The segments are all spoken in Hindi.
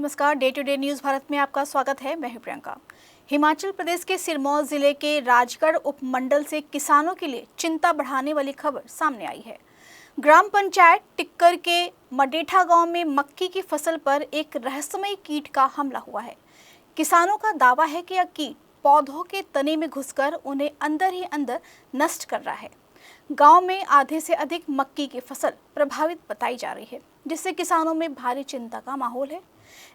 नमस्कार, day to day news Bharat में आपका स्वागत है। मैं हूं प्रियंका। हिमाचल प्रदेश के सिरमौर जिले के राजगढ़ उपमंडल से किसानों के लिए चिंता बढ़ाने वाली खबर सामने आई है। ग्राम पंचायत टिक्कर के मडेठा गांव में मक्की की फसल पर एक रहस्यमयी कीट का हमला हुआ है। किसानों का दावा है कि यह कीट पौधों के तने में घुसकर उन्हें अंदर ही अंदर नष्ट कर रहा है। गांव में आधे से अधिक मक्की की फसल प्रभावित बताई जा रही है, जिससे किसानों में भारी चिंता का माहौल है।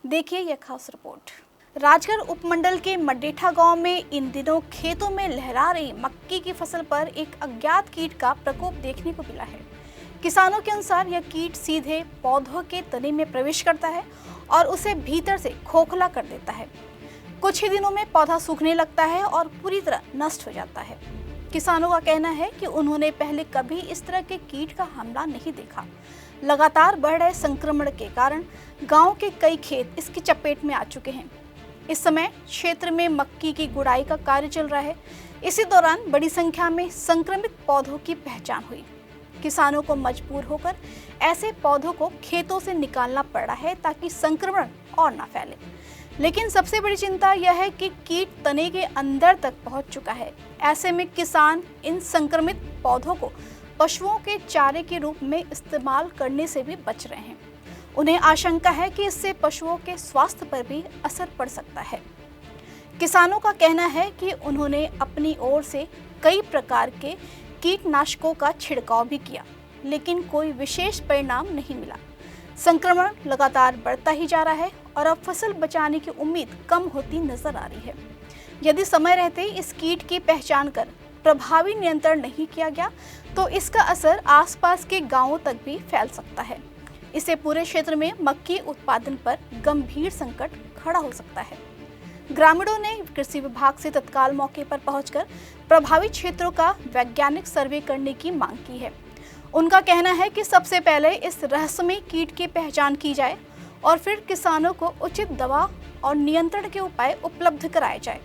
देखिए यह खास रिपोर्ट। राजगढ़ उपमंडल के मडेठा गांव में इन दिनों खेतों में लहरा रही मक्की की फसल पर एक अज्ञात कीट का प्रकोप देखने को मिला है। किसानों के अनुसार यह कीट सीधे पौधों के तने में प्रवेश करता है और उसे भीतर से खोखला कर देता है। कुछ ही दिनों में पौधा सूखने लगता है और पूरी तरह नष्ट हो जाता है। किसानों का कहना है कि उन्होंने पहले कभी इस तरह के कीट का हमला नहीं देखा। लगातार बढ़ रहे संक्रमण के कारण गांव के कई खेत इसकी चपेट में आ चुके हैं। इस समय क्षेत्र में मक्की की गुड़ाई का कार्य चल रहा है। इसी दौरान बड़ी संख्या में संक्रमित पौधों की पहचान हुई। किसानों को मजबूर होकर ऐसे पौधों को खेतों से निकालना पड़ रहा है ताकि संक्रमण और ना फैले। लेकिन सबसे बड़ी चिंता यह है कि कीट तने के अंदर तक पहुंच चुका है। ऐसे में किसान इन संक्रमित पौधों को पशुओं के चारे के रूप में इस्तेमाल करने से भी बच रहे हैं। उन्हें आशंका है कि इससे पशुओं के स्वास्थ्य पर भी असर पड़ सकता है। किसानों का कहना है कि उन्होंने अपनी ओर से कई प्रकार के कीटनाशकों का छिड़काव भी किया, लेकिन कोई विशेष परिणाम नहीं मिला। संक्रमण लगातार बढ़ता ही जा रहा है और अब फसल बचाने की उम्मीद कम होती नजर आ रही है। यदि समय रहते इस कीट की पहचान कर प्रभावी नियंत्रण नहीं किया गया तो इसका असर आसपास के गांवों तक भी फैल सकता है। इससे पूरे क्षेत्र में मक्की उत्पादन पर गंभीर संकट खड़ा हो सकता है। ग्रामीणों ने कृषि विभाग से तत्काल मौके पर पहुंचकर प्रभावित क्षेत्रों का वैज्ञानिक सर्वे करने की मांग की है। उनका कहना है कि सबसे पहले इस रहस्यमयी कीट की पहचान की जाए और फिर किसानों को उचित दवा और नियंत्रण के उपाय उपलब्ध कराए जाए।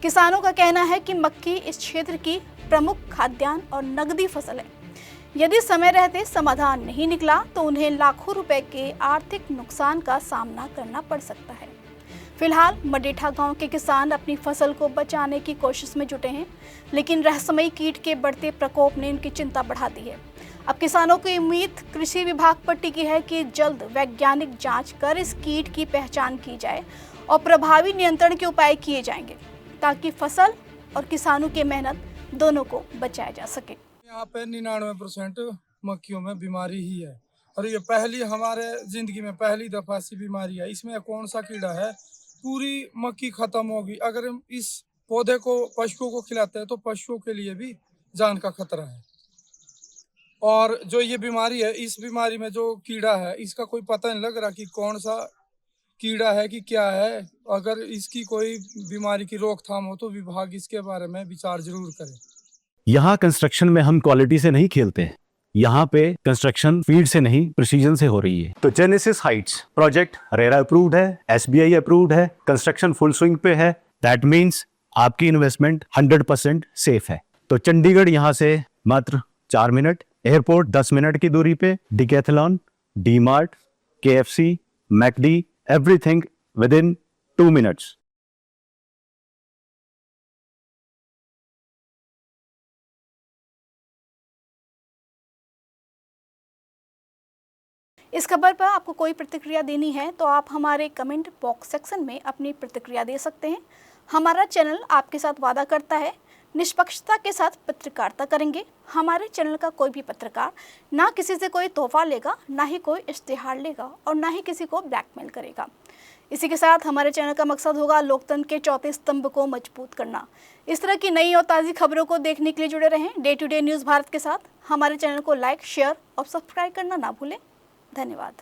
किसानों का कहना है कि मक्की इस क्षेत्र की प्रमुख खाद्यान्न और नकदी फसल है। यदि समय रहते समाधान नहीं निकला तो उन्हें लाखों रुपए के आर्थिक नुकसान का सामना करना पड़ सकता है। फिलहाल मडेठा गांव के किसान अपनी फसल को बचाने की कोशिश में जुटे हैं, लेकिन रहस्यमयी कीट के बढ़ते प्रकोप ने उनकी चिंता बढ़ा दी है। अब किसानों की उम्मीद कृषि विभाग पर टिकी है कि जल्द वैज्ञानिक जांच कर इस कीट की पहचान की जाए और प्रभावी नियंत्रण के उपाय किए जाएंगे, ताकि फसल और किसानों की मेहनत दोनों को बचाया जा सके। यहाँ पे 99% मक्खियों में बीमारी ही है और ये पहली हमारे जिंदगी में पहली दफा सी बीमारी है। इसमें कौन सा कीड़ा है, पूरी मक्की खत्म होगी। अगर हम इस पौधे को पशुओं को खिलाते हैं तो पशुओं के लिए भी जान का खतरा है। और जो ये बीमारी है, इस बीमारी में जो कीड़ा है इसका कोई पता नहीं लग रहा कि कौन सा कीड़ा है कि क्या है। अगर इसकी कोई बीमारी की रोकथाम हो तो विभाग इसके बारे में विचार जरूर करे। यहाँ कंस्ट्रक्शन में हम क्वालिटी से नहीं खेलते हैं। यहाँ पे कंस्ट्रक्शन फील्ड से नहीं प्रिसीजन से हो रही है। तो genesis Heights project RERA approved है, SBI अप्रूव्ड है, कंस्ट्रक्शन फुल स्विंग पे है। दैट मीन्स आपकी इन्वेस्टमेंट 100% सेफ है। तो चंडीगढ़ यहाँ से मात्र 4 मिनट, एयरपोर्ट 10 मिनट की दूरी पे, decathlon, DMart, KFC, McD, everything with in 2 minutes. इस खबर पर आपको कोई प्रतिक्रिया देनी है तो आप हमारे कमेंट बॉक्स सेक्शन में अपनी प्रतिक्रिया दे सकते हैं। हमारा चैनल आपके साथ वादा करता है निष्पक्षता के साथ पत्रकारिता करेंगे। हमारे चैनल का कोई भी पत्रकार ना किसी से कोई तोहफा लेगा, ना ही कोई इश्तिहार लेगा और ना ही किसी को ब्लैकमेल करेगा। इसी के साथ हमारे चैनल का मकसद होगा लोकतंत्र के चौथे स्तंभ को मजबूत करना। इस तरह की नई और ताज़ी खबरों को देखने के लिए जुड़े रहें day to day news Bharat के साथ। हमारे चैनल को लाइक, शेयर और सब्सक्राइब करना ना भूलें। धन्यवाद।